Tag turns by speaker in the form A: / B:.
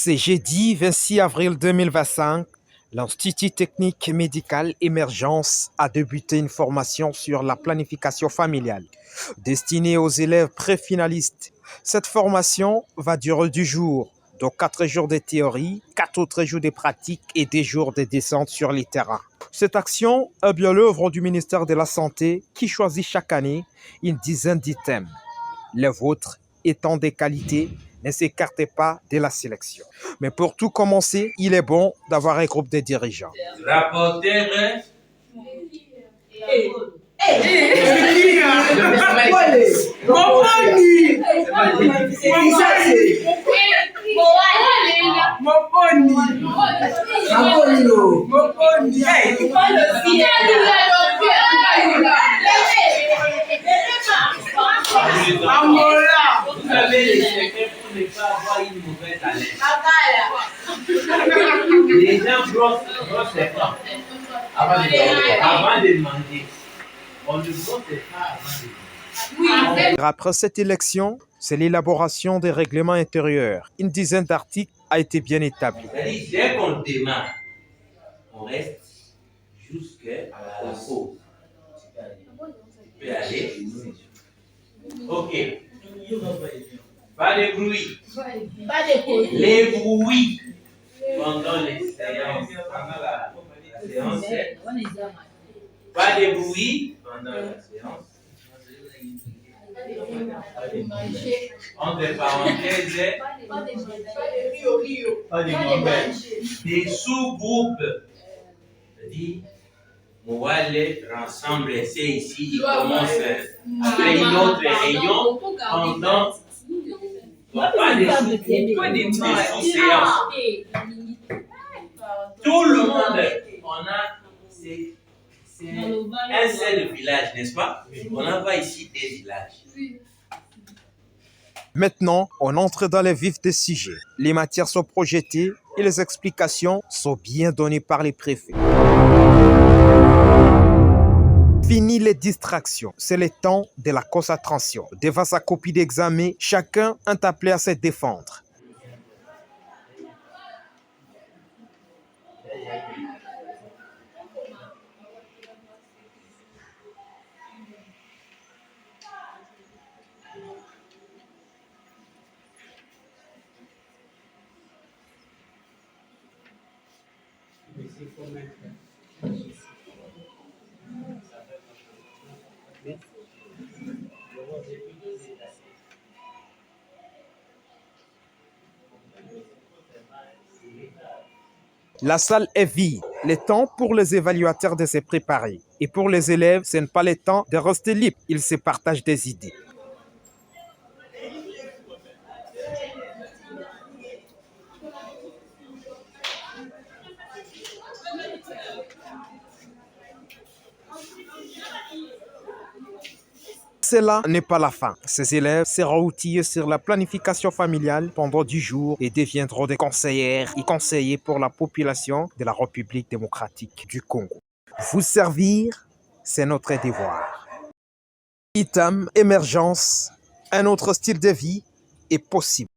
A: C'est jeudi 26 avril 2025. L'Institut technique médical Émergence a débuté une formation sur la planification familiale destinée aux élèves préfinalistes. Cette formation va durer 10 jours, dont 4 jours de théorie, 4 autres jours de pratique et des jours de descente sur les terrains. Cette action est bien l'œuvre du ministère de la Santé qui choisit chaque année une dizaine d'items. Les vôtres étant des qualités, ne s'écartez pas de la sélection. Mais pour tout commencer, il est bon d'avoir un groupe de dirigeants.
B: Rapporteur. Vous avez les secrets pour ne pas avoir une mauvaise haleine. Les gens brossent les dents avant de manger. On ne brosse pas avant de manger.
A: Après cette élection, c'est l'élaboration des règlements intérieurs. Une dizaine d'articles a été bien établie.
B: C'est-à-dire, dès qu'on démarre, on reste jusqu'à la pause. Tu peux aller. Ok. Pas de bruit. Les bruits pendant les séances, pendant la séance. Pas de bruit pendant la séance. Entre parenthèses, des sous-groupes. C'est-à-dire, on va les rassembler. C'est ici, ils commencent après une autre réunion pendant. Pas des sous-séances. Tout le monde, on a. C'est un seul village, n'est-ce pas? On a pas ici des villages.
A: Maintenant, on entre dans les vifs des sujets. Les matières sont projetées et les explications sont bien données par les préfets. Fini les distractions, c'est le temps de la concentration. Devant sa copie d'examen, chacun est appelé à se défendre. La salle est vide. Le temps pour les évaluateurs de se préparer. Et pour les élèves, ce n'est pas le temps de rester libre. Ils se partagent des idées. Cela n'est pas la fin. Ces élèves seront outillés sur la planification familiale pendant 10 jours et deviendront des conseillères et conseillers pour la population de la République démocratique du Congo. Vous servir, c'est notre devoir. Itam, émergence, un autre style de vie est possible.